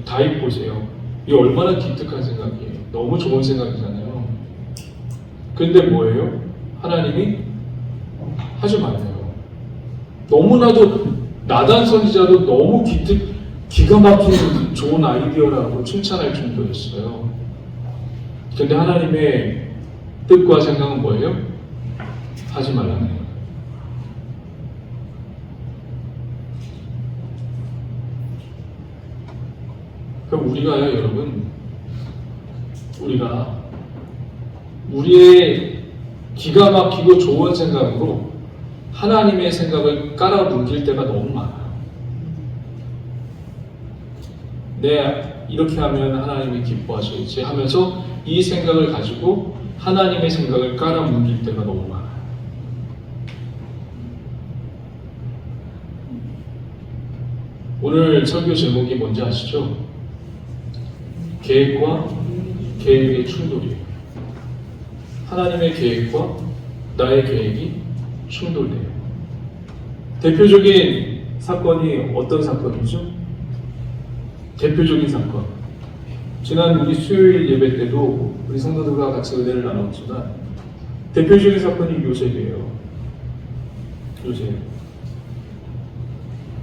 다윗 보세요. 이 얼마나 기특한 생각이에요. 너무 좋은 생각이잖아요. 근데 뭐예요? 하나님이 하지 말래요. 너무나도 나단 선지자도 너무 기가 막힌 좋은 아이디어라고 칭찬할 정도였어요. 근데 하나님의 뜻과 생각은 뭐예요? 하지 말라는 거예요. 그럼 우리가요, 여러분, 우리가 우리의 기가 막히고 좋은 생각으로 하나님의 생각을 깔아뭉길 때가 너무 많아요. 이렇게 하면 하나님이 기뻐하시겠지 하면서 이 생각을 가지고 하나님의 생각을 깔아뭉길 때가 너무 많아요. 오늘 설교 제목이 뭔지 아시죠? 계획과 계획의 충돌이에요. 하나님의 계획과 나의 계획이 충돌돼요. 대표적인 사건이 어떤 사건이죠? 대표적인 사건. 지난 우리 수요일 예배 때도 우리 성도들과 같이 은혜를 나눴지만 대표적인 사건이 요셉이에요.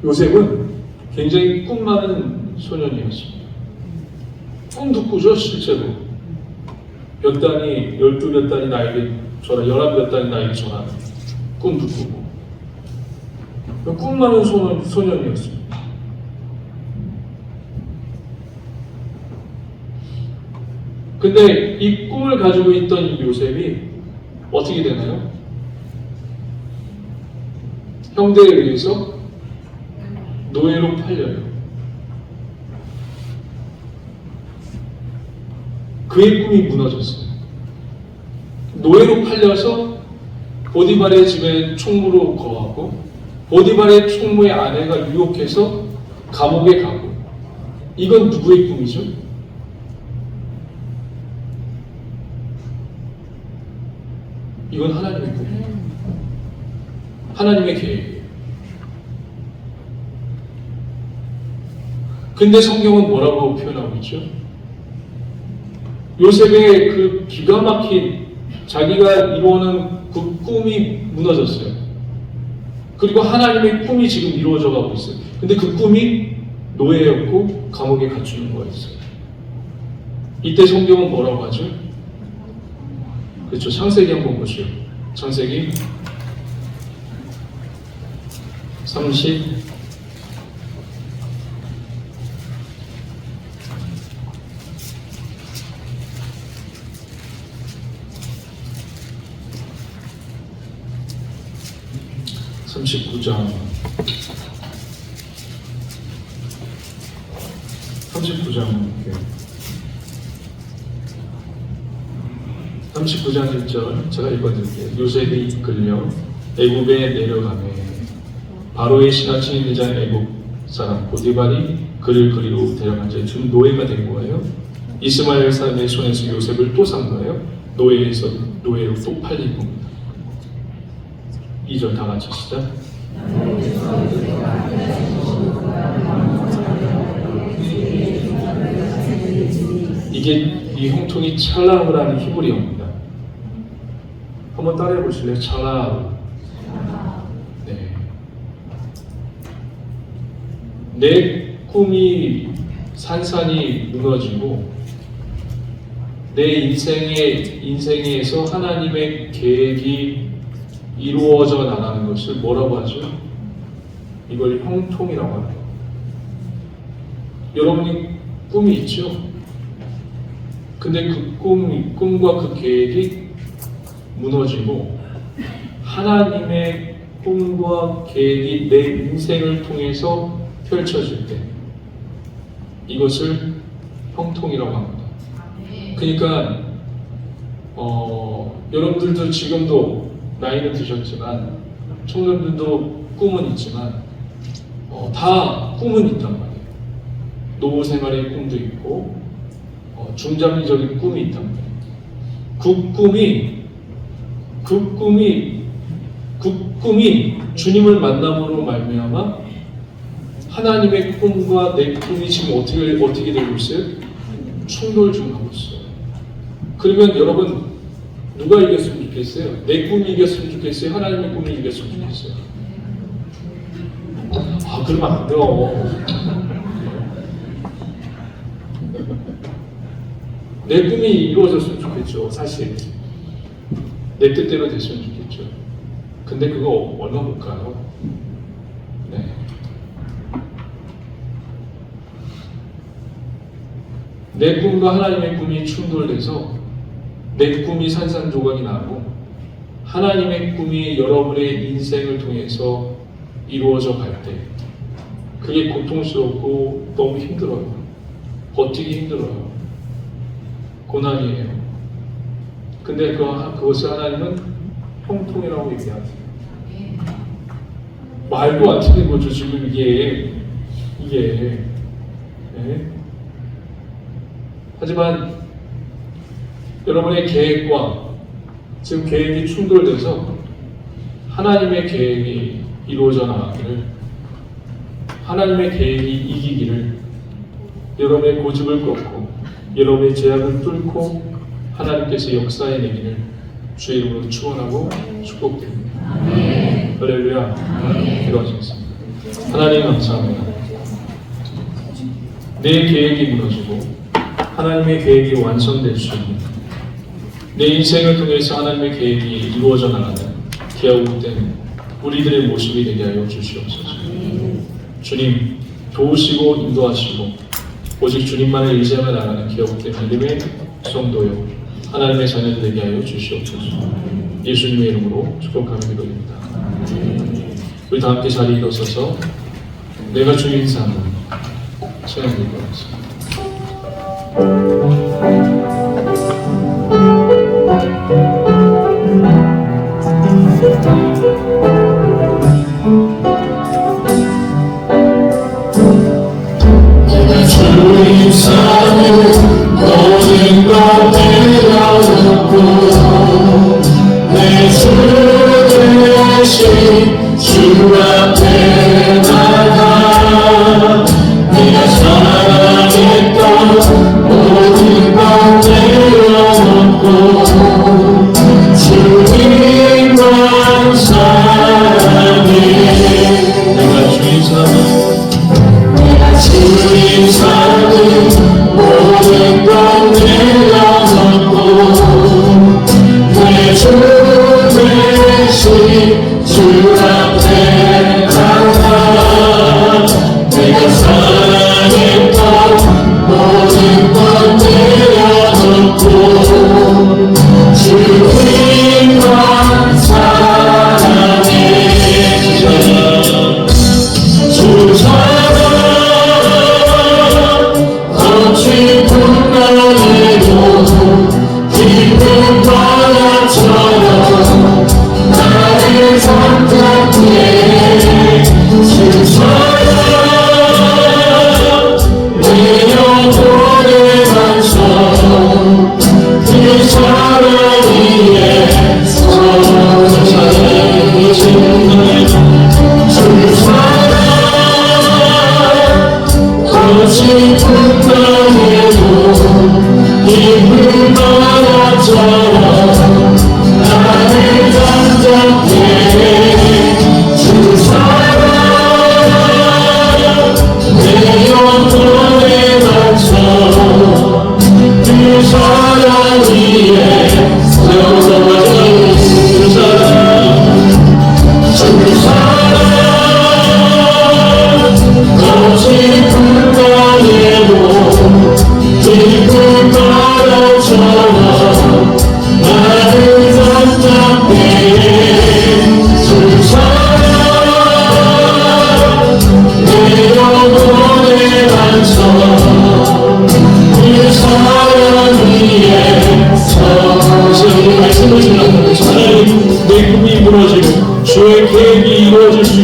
요셉은 굉장히 꿈 많은 소년이었습니다. 꿈도 꾸죠, 실제로. 몇 단이, 12몇 단이 나에게 전화, 11몇 단이 나에게 전화하는 꿈도 꾸고. 꿈 많은 소년이었습니다. 근데 이 꿈을 가지고 있던 이 요셉이 어떻게 되나요? 형제에 의해서 노예로 팔려요. 그의 꿈이 무너졌어요. 노예로 팔려서 보디발의 집에 총무로 거하고 보디발의 총무의 아내가 유혹해서 감옥에 가고. 이건 누구의 꿈이죠? 이건 하나님의 꿈이에요. 하나님의 계획이에요. 근데 성경은 뭐라고 표현하고 있죠? 요셉의 그 기가 막힌 자기가 이루어오는 그 꿈이 무너졌어요. 그리고 하나님의 꿈이 지금 이루어져 가고 있어요. 근데 그 꿈이 노예였고 감옥에 갇히는 거였어요. 이때 성경은 뭐라고 하죠? 그렇죠. 창세기 한번 보시오. 창세기 39장 39장 1절 제가 읽어드릴게요. 요셉이 이끌려 애굽에 내려가매 바로의 신하층이 되자 애굽 사람 보디발이 그를 그리로 데려간 지 준 노예가 된 거예요. 이스마엘 사람의 손에서 요셉을 또 산 거예요. 노예에서 노예로 또 팔린 겁니다. 2절 다 같이 시작. 이게 이 형통이 찰라우라는 히브리어입니다. 한번 따라해 보실래요? 찰라우. 네. 내 꿈이 산산이 무너지고 내 인생에서 하나님의 계획이 이루어져 나가는 것을 뭐라고 하죠? 이걸 형통이라고 합니다. 여러분이 꿈이 있죠? 근데 그 꿈과 그 계획이 무너지고 하나님의 꿈과 계획이 내 인생을 통해서 펼쳐질 때 이것을 형통이라고 합니다. 그러니까 여러분들도 지금도 나이는 드셨지만 청년들도 꿈은 있지만 다 꿈은 있단 말이에요. 노후 생활의 꿈도 있고 중장기적인 꿈이 있단 말이에요. 그 꿈이 주님을 만남으로 말미암아 하나님의 꿈과 내 꿈이 지금 어떻게 되고 있어요? 충돌 좀 하고 있어요. 그러면 여러분 누가 이겼으면 좋겠어요? 내 꿈이 이겼으면 좋겠어요? 하나님의 꿈이 이겼으면 좋겠어요? 그러면 안 돼요. 내 꿈이 이루어졌으면 좋겠죠. 사실 내 뜻대로 됐으면 좋겠죠. 근데 그거 얼마 못 가요. 네. 내 꿈과 하나님의 꿈이 충돌돼서 내 꿈이 산산조각이 나고 하나님의 꿈이 여러분의 인생을 통해서 이루어져 갈 때 그게 고통스럽고 너무 힘들어요. 버티기 힘들어요. 고난이에요. 근데 그것을 하나님은 형통이라고 얘기하세요. 말도 안 되는 거죠. 지금 이게 네? 하지만 여러분의 계획과 지금 계획이 충돌돼서 하나님의 계획이 이루어져 나가기를, 하나님의 계획이 이기기를, 여러분의 고집을 꺾고 여러분의 제약을 뚫고 하나님께서 역사해내기를 주의 이름으로 축원하고 축복드립니다. 할렐루야. 기도하시겠습니다. 하나님 감사합니다. 내 계획이 무너지고 하나님의 계획이 완성될 수 있는, 내 인생을 통해서 하나님의 계획이 이루어져 나가는 기아국된 우리들의 모습이 되게 하여 주시옵소서. 주님 도우시고 인도하시고 오직 주님만을 의지하며 나가는 기아국된 믿음의 성도요 하나님의 자녀들 되게 하여 주시옵소서. 예수님의 이름으로 축복하며 기도드립니다. 우리 다 함께 자리에 일어서서 내가 주의 인사함을 찬양드리고 하겠습니다. 내가 주님 사는 모든 것 내려놓고 내 주 대신 주 앞에 나가 네가 사랑했던 모든 것 내려놓고 주님만 사랑해. 내가 주의 사랑 주님 사는 모든 것 내려놓고 내 주 대신 주 앞에 나가 내가 사랑했던 모든 것 내려놓고 주님만 사랑해. 주 사랑 거친 풍랑에도 기쁜 바람처럼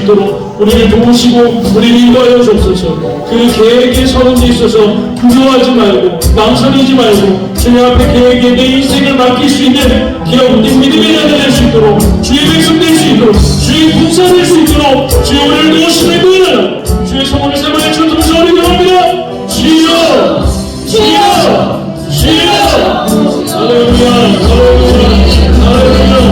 있도록 우리를 도우시고 우리를 인도하여 주옵소서. 그 계획에 서는 데 있어서 두려워하지 말고 망설이지 말고 주님 앞에 계획에 내 인생을 맡길 수 있는 기업된 믿음의 자들 될 수 있도록 주의 백성 될 수 있도록 주의 군사 될 수 있도록 주의 우리를 도우심을 구하라. 주의 성원을 세 번에 쳐주면서 우리 기도합니다. 주여 주여 주여 할렐루야 할렐루야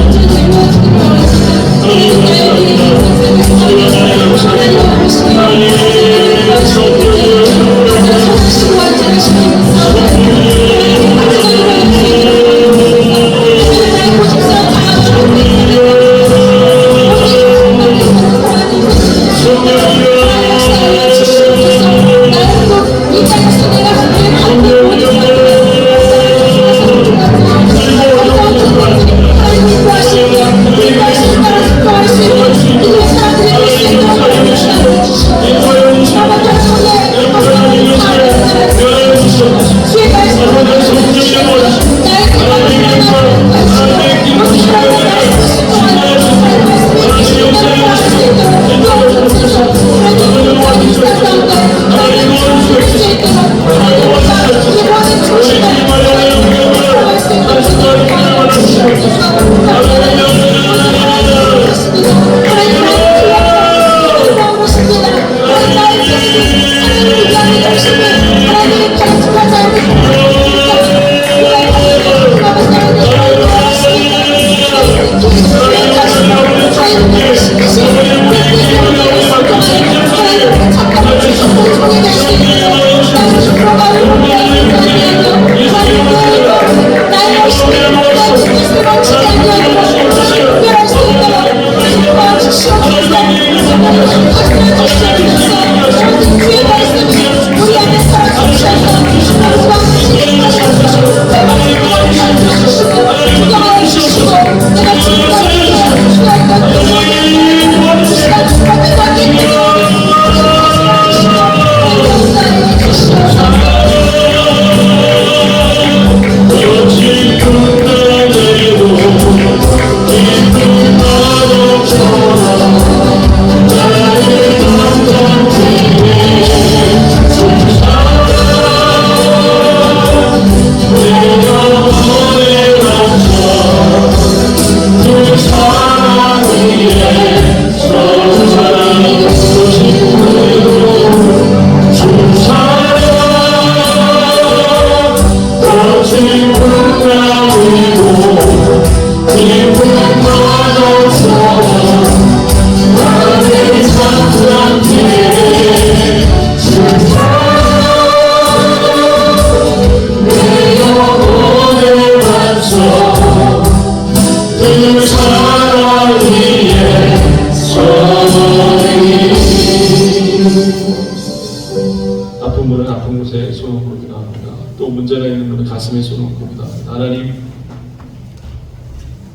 아픈 분은 아픈 곳에 손을 얹고 합니다. 또 문제가 있는 분은 가슴에 손을 얹고 합니다. 하나님,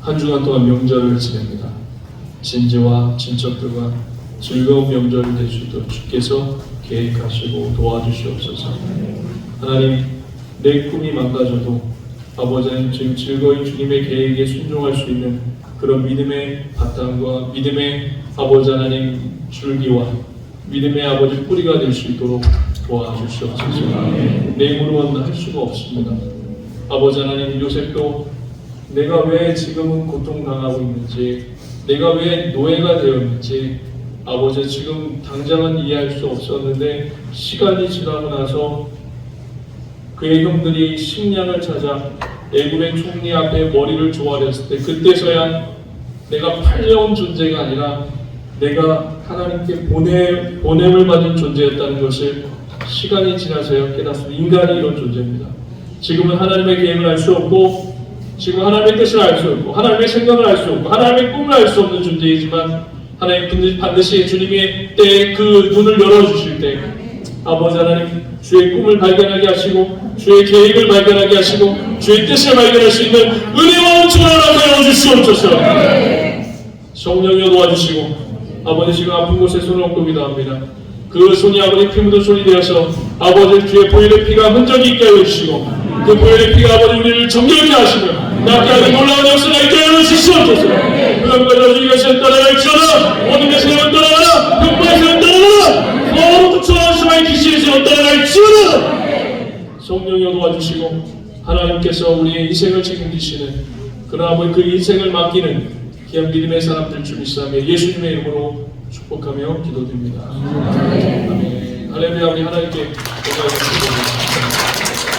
한 주간 동안 명절을 지냅니다. 친지와 친척들과 즐거운 명절을 낼 수 있도록 주께서 계획하시고 도와주시옵소서. 하나님, 내 꿈이 망가져도 아버지 하나님 지금 즐거이 주님의 계획에 순종할 수 있는 그런 믿음의 바탕과 믿음의 아버지 하나님 줄기와 믿음의 아버지 뿌리가 될 수 있도록 도와주시옵소서. 내 힘으로는 할 수가 없습니다. 아버지 하나님, 요셉도 내가 왜 지금은 고통당하고 있는지, 내가 왜 노예가 되었는지 아버지 지금 당장은 이해할 수 없었는데 시간이 지나고 나서 그의 형들이 식량을 찾아 애굽의 총리 앞에 머리를 조아렸을 때 그때서야 내가 팔려온 존재가 아니라 내가 하나님께 보냄을 받은 존재였다는 것을 시간이 지나서야 깨닫습니다. 인간이 이런 존재입니다. 지금은 하나님의 계획을 알 수 없고 지금 하나님의 뜻을 알 수 없고 하나님의 생각을 알 수 없고 하나님의 꿈을 알 수 없는 존재이지만 하나님 반드시 주님의 때에 그 눈을 열어주실 때 아버지 하나님 주의 꿈을 발견하게 하시고 주의 계획을 발견하게 하시고 주의 뜻을 발견할 수 있는 은혜와 은총을 허락하여 주시옵소서. 성령이여 도와주시고 아버지 지금 아픈 곳에 손을 얹고 기도합니다. 그 손이 아버지 피 묻은 손이 되어서 아버지 주의 보혈의 피가 흔적이 있게 하여 주시고 그 보혈의 피가 아버지 우리를 정결케 하시며 낫게 하는 놀라운 역사가 있게 하여 주시옵소서. 그 한가지 주님께서 떠나갈지어다 모든 내 세력은 떠나가라. 성령이 도와주시고 하나님께서 우리의 인생을 책임지시는 그러나 아버지 그 인생을 맡기는 귀한 믿음의 사람들 줄 믿사며 예수님의 이름으로 축복하며 기도드립니다. 아멘. 할렐루야. 우리 하나님께 영광을 드리겠습니다.